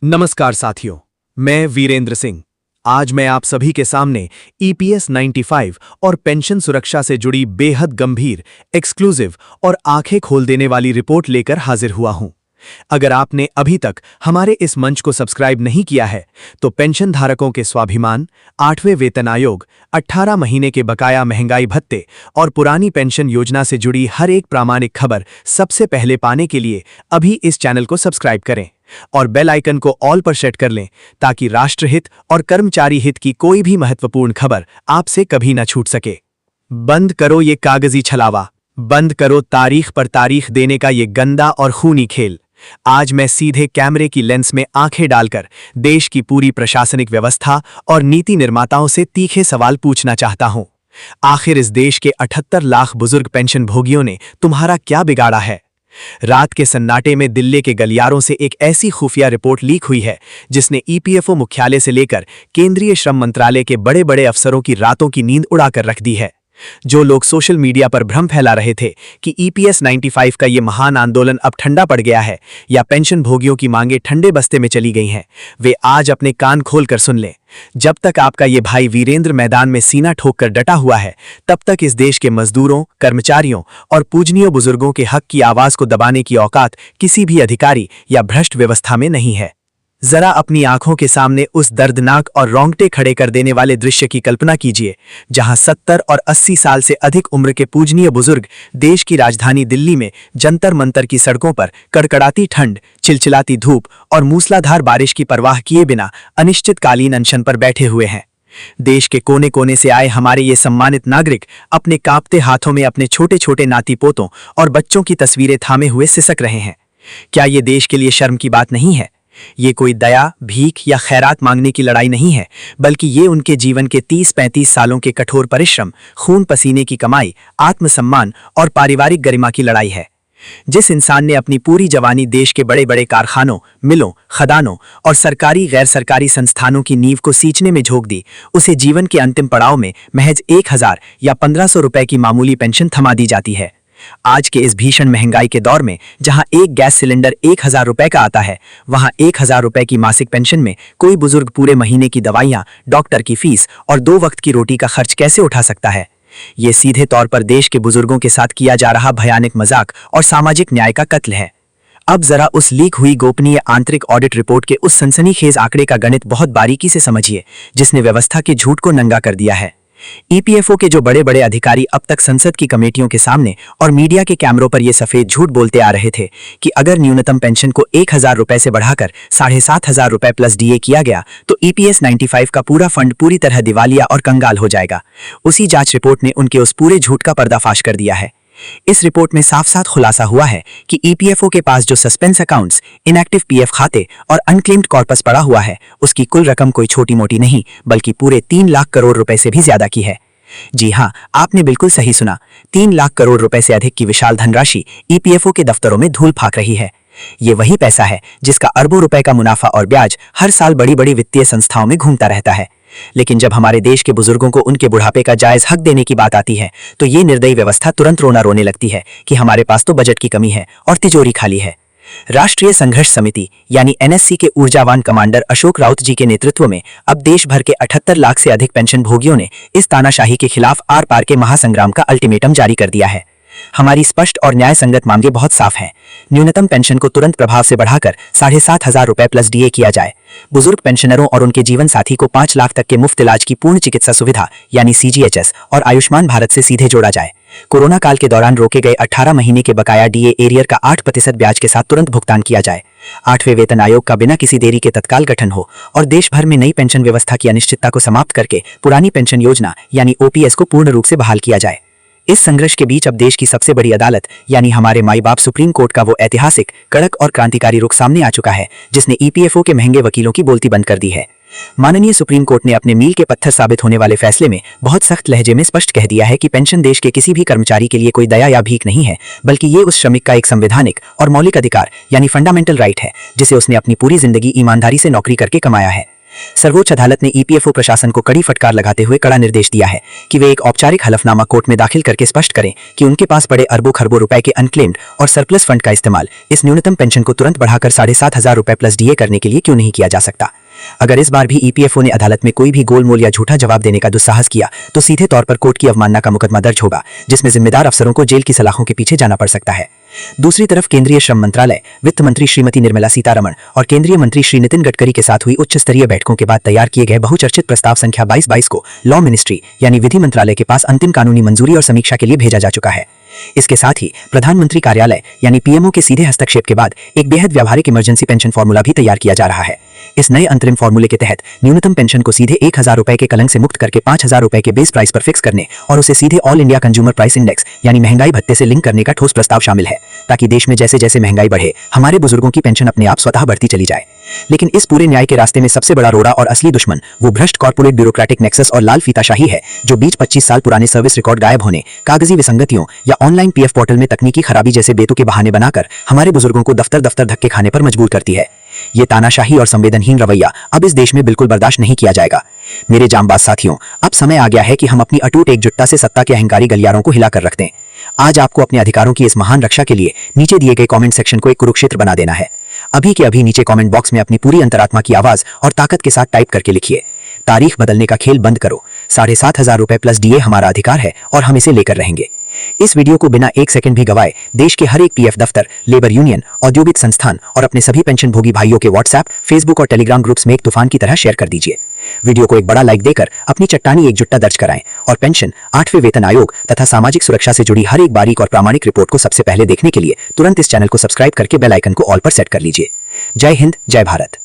नमस्कार साथियों, मैं वीरेंद्र सिंह। आज मैं आप सभी के सामने ईपीएस 95 और पेंशन सुरक्षा से जुड़ी बेहद गंभीर, एक्सक्लूसिव और आंखें खोल देने वाली रिपोर्ट लेकर हाजिर हुआ हूं। अगर आपने अभी तक हमारे इस मंच को सब्सक्राइब नहीं किया है तो पेंशन धारकों के स्वाभिमान, 8वें वेतन आयोग, 18 महीने के बकाया महंगाई भत्ते और पुरानी पेंशन योजना से जुड़ी हर एक प्रामाणिक खबर सबसे पहले पाने के लिए अभी इस चैनल को सब्सक्राइब करें और बेल आइकन को ऑल पर सेट कर लें ताकि राष्ट्रहित और कर्मचारी हित की कोई भी महत्वपूर्ण खबर आपसे कभी न छूट सके। बंद करो ये कागजी छलावा, बंद करो तारीख पर तारीख देने का ये गंदा और खूनी खेल। आज मैं सीधे कैमरे की लेंस में आंखें डालकर देश की पूरी प्रशासनिक व्यवस्था और नीति निर्माताओं से तीखे सवाल पूछना चाहता हूं। आखिर इस देश के 78 लाख बुजुर्ग पेंशन भोगियों ने तुम्हारा क्या बिगाड़ा है? रात के सन्नाटे में दिल्ली के गलियारों से एक ऐसी खुफिया रिपोर्ट लीक हुई है जिसने ईपीएफओ मुख्यालय से लेकर केंद्रीय श्रम मंत्रालय के बड़े बड़े अफसरों की रातों की नींद उड़ाकर रख दी है। जो लोग सोशल मीडिया पर भ्रम फैला रहे थे कि ईपीएस 95 का ये महान आंदोलन अब ठंडा पड़ गया है या पेंशन भोगियों की मांगें ठंडे बस्ते में चली गई हैं, वे आज अपने कान खोलकर सुन लें। जब तक आपका ये भाई वीरेंद्र मैदान में सीना ठोक कर डटा हुआ है, तब तक इस देश के मजदूरों, कर्मचारियों और पूजनीय बुजुर्गों के हक की आवाज को दबाने की औकात किसी भी अधिकारी या भ्रष्ट व्यवस्था में नहीं है। जरा अपनी आंखों के सामने उस दर्दनाक और रोंगटे खड़े कर देने वाले दृश्य की कल्पना कीजिए जहां 70 और 80 साल से अधिक उम्र के पूजनीय बुजुर्ग देश की राजधानी दिल्ली में जंतर मंतर की सड़कों पर कड़कड़ाती ठंड, चिलचिलाती धूप और मूसलाधार बारिश की परवाह किए बिना अनिश्चितकालीन अनशन पर बैठे हुए हैं। देश के कोने कोने से आए हमारे ये सम्मानित नागरिक अपने कांपते हाथों में अपने छोटे छोटे नाती पोतों और बच्चों की तस्वीरें थामे हुए सिसक रहे हैं। क्या ये देश के लिए शर्म की बात नहीं है? ये कोई दया, भीख या खैरात मांगने की लड़ाई नहीं है, बल्कि ये उनके जीवन के 30-35 सालों के कठोर परिश्रम, खून पसीने की कमाई, आत्मसम्मान और पारिवारिक गरिमा की लड़ाई है। जिस इंसान ने अपनी पूरी जवानी देश के बड़े बड़े कारखानों, मिलों, खदानों और सरकारी गैर सरकारी संस्थानों की नींव को सींचने में झोंक दी, उसे जीवन के अंतिम पड़ाव में महज 1000 या 1500 रुपए की मामूली पेंशन थमा दी जाती है। आज के इस भीषण महंगाई के दौर में जहां एक गैस सिलेंडर 1000 रुपए का आता है, वहां 1000 रुपए की मासिक पेंशन में कोई बुजुर्ग पूरे महीने की दवाइयां, डॉक्टर की फीस और 2 वक्त की रोटी का खर्च कैसे उठा सकता है? ये सीधे तौर पर देश के बुजुर्गों के साथ किया जा रहा भयानक मजाक और सामाजिक न्याय का कत्ल है। अब जरा उस लीक हुई गोपनीय आंतरिक ऑडिट रिपोर्ट के उस सनसनीखेज आंकड़े का गणित बहुत बारीकी से समझिए जिसने व्यवस्था के झूठ को नंगा कर दिया है। ईपीएफओ के जो बड़े बड़े अधिकारी अब तक संसद की कमेटियों के सामने और मीडिया के कैमरों पर यह सफेद झूठ बोलते आ रहे थे कि अगर न्यूनतम पेंशन को 1000 रुपए से बढ़ाकर 7500 रुपए प्लस डीए किया गया तो ईपीएस 95 का पूरा फंड पूरी तरह दिवालिया और कंगाल हो जाएगा, उसी जांच रिपोर्ट ने उनके उस पूरे झूठ का पर्दाफाश कर दिया है। इस रिपोर्ट में साफ साफ खुलासा हुआ है कि ईपीएफओ के पास जो सस्पेंस अकाउंट्स, इनएक्टिव पीएफ खाते और अनक्लेम्ड कॉर्पस पड़ा हुआ है, उसकी कुल रकम कोई छोटी मोटी नहीं बल्कि पूरे 3 लाख करोड़ रुपए से भी ज्यादा की है। जी हां, आपने बिल्कुल सही सुना, 3 लाख करोड़ रुपए से अधिक की विशाल धनराशि ईपीएफओ के दफ्तरों में धूल फाक रही है। ये वही पैसा है जिसका अरबों रुपए का मुनाफा और ब्याज हर साल बड़ी बड़ी वित्तीय संस्थाओं में घूमता रहता है। लेकिन जब हमारे देश के बुजुर्गों को उनके बुढ़ापे का जायज हक देने की बात आती है तो ये निर्दयी व्यवस्था तुरंत रोना रोने लगती है कि हमारे पास तो बजट की कमी है और तिजोरी खाली है। राष्ट्रीय संघर्ष समिति यानी एनएससी के ऊर्जावान कमांडर अशोक राउत जी के नेतृत्व में अब देश भर के 78 लाख से अधिक पेंशन भोगियों ने इस तानाशाही के खिलाफ आर पार के महासंग्राम का अल्टीमेटम जारी कर दिया है। हमारी स्पष्ट और न्याय संगत मांगे बहुत साफ हैं। न्यूनतम पेंशन को तुरंत प्रभाव से बढ़ाकर 7500 रुपए प्लस डीए किया जाए। बुजुर्ग पेंशनरों और उनके जीवन साथी को 5 लाख तक के मुफ्त इलाज की पूर्ण चिकित्सा सुविधा यानी सीजीएचएस और आयुष्मान भारत से सीधे जोड़ा जाए। कोरोना काल के दौरान रोके गए 18 महीने के बकाया डीए एरियर का 8% ब्याज के साथ तुरंत भुगतान किया जाए। 8वें वेतन आयोग का बिना किसी देरी के तत्काल गठन हो और देश भर में नई पेंशन व्यवस्था की अनिश्चितता को समाप्त करके पुरानी पेंशन योजना यानी ओपीएस को पूर्ण रूप से बहाल किया जाए। इस संघर्ष के बीच अब देश की सबसे बड़ी अदालत यानी हमारे माई बाप सुप्रीम कोर्ट का वो ऐतिहासिक, कड़क और क्रांतिकारी रुख सामने आ चुका है जिसने ईपीएफओ के महंगे वकीलों की बोलती बंद कर दी है। माननीय सुप्रीम कोर्ट ने अपने मील के पत्थर साबित होने वाले फैसले में बहुत सख्त लहजे में स्पष्ट कह दिया है कि पेंशन देश के किसी भी कर्मचारी के लिए कोई दया या भीख नहीं है, बल्कि ये उस श्रमिक का एक संवैधानिक और मौलिक अधिकार यानी फंडामेंटल राइट है जिसे उसने अपनी पूरी जिंदगी ईमानदारी से नौकरी करके कमाया है। सर्वोच्च अदालत ने ईपीएफओ प्रशासन को कड़ी फटकार लगाते हुए कड़ा निर्देश दिया है कि वे एक औपचारिक हलफनामा कोर्ट में दाखिल करके स्पष्ट करें कि उनके पास पड़े अरबों खरबों रुपए के अनक्लेम्ड और सरप्लस फंड का इस्तेमाल इस न्यूनतम पेंशन को तुरंत बढ़ाकर 7,500 रुपए प्लस डीए करने के लिए क्यों नहीं किया जा सकता। अगर इस बार भी ईपीएफओ ने अदालत में कोई भी गोलमोल या झूठा जवाब देने का दुस्साहस किया तो सीधे तौर पर कोर्ट की अवमानना का मुकदमा दर्ज होगा, जिसमें जिम्मेदार अफसरों को जेल की सलाखों के पीछे जाना पड़ सकता है। दूसरी तरफ केंद्रीय श्रम मंत्रालय, वित्त मंत्री श्रीमती निर्मला सीतारमण और केंद्रीय मंत्री श्री नितिन गडकरी के साथ हुई उच्च स्तरीय बैठकों के बाद तैयार किए गए बहुचर्चित प्रस्ताव संख्या 2222 को लॉ मिनिस्ट्री यानी विधि मंत्रालय के पास अंतिम कानूनी मंजूरी और समीक्षा के लिए भेजा जा चुका है। इसके साथ ही प्रधानमंत्री कार्यालय यानी पीएमओ के सीधे हस्तक्षेप के बाद एक बेहद व्यावहारिक इमरजेंसी पेंशन फॉर्मूला भी तैयार किया जा रहा है। इस नए अंतरिम फॉर्मूले के तहत न्यूनतम पेंशन को सीधे 1,000 रुपए के कलंक से मुक्त करके 5,000 रुपए के बेस प्राइस पर फिक्स करने और उसे सीधे all India consumer price index यानी महंगाई भत्ते से लिंक करने का ठोस प्रस्ताव शामिल है, ताकि देश में जैसे जैसे महंगाई बढ़े हमारे बुजुर्गों की पेंशन अपने आप स्वतः बढ़ती चली जाए। लेकिन इस पूरे न्याय के रास्ते में सबसे बड़ा रोड़ा और असली दुश्मन वो भ्रष्ट कॉर्पोरेट ब्यूरोक्रेटिक नेक्सस और लाल फीताशाही है, जो बीच 25 साल पुराने सर्विस रिकॉर्ड गायब होने, कागजी विसंगतियों या ऑनलाइन पीएफ पोर्टल में तकनीकी खराबी जैसे बेतुके बहाने बनाकर हमारे बुजुर्गों को दफ्तर दफ्तर धक्के खाने पर मजबूर करती है। ये तानाशाही और संवेदनहीन रवैया अब इस देश में बिल्कुल बर्दाश्त नहीं किया जाएगा। मेरे जांबाज साथियों, अब समय आ गया है कि हम अपनी अटूट एकजुटता से सत्ता के अहंकारी गलियारों को हिलाकर रख दें। आज आपको अपने अधिकारों की इस महान रक्षा के लिए नीचे दिए गए कमेंट सेक्शन को एक कुरुक्षेत्र बना देना है। अभी के अभी नीचे कमेंट बॉक्स में अपनी पूरी अंतरात्मा की आवाज और ताकत के साथ टाइप करके लिखिए, तारीख बदलने का खेल बंद करो, 7,500 रुपए प्लस डीए हमारा अधिकार है और हम इसे लेकर रहेंगे। इस वीडियो को बिना एक सेकंड भी गवाए देश के हर एक पीएफ दफ्तर, लेबर यूनियन, औद्योगिक संस्थान और अपने सभी पेंशन भोगी भाइयों के व्हाट्सएप, फेसबुक और टेलीग्राम ग्रुप्स में एक तूफान की तरह शेयर कर दीजिए। वीडियो को एक बड़ा लाइक देकर अपनी चट्टानी एकजुटता दर्ज कराएं और पेंशन, 8वें वेतन आयोग तथा सामाजिक सुरक्षा से जुड़ी हर एक बारीक और प्रामाणिक रिपोर्ट को सबसे पहले देखने के लिए तुरंत इस चैनल को सब्सक्राइब करके बेल आइकन को ऑल पर सेट कर लीजिए। जय हिंद, जय भारत।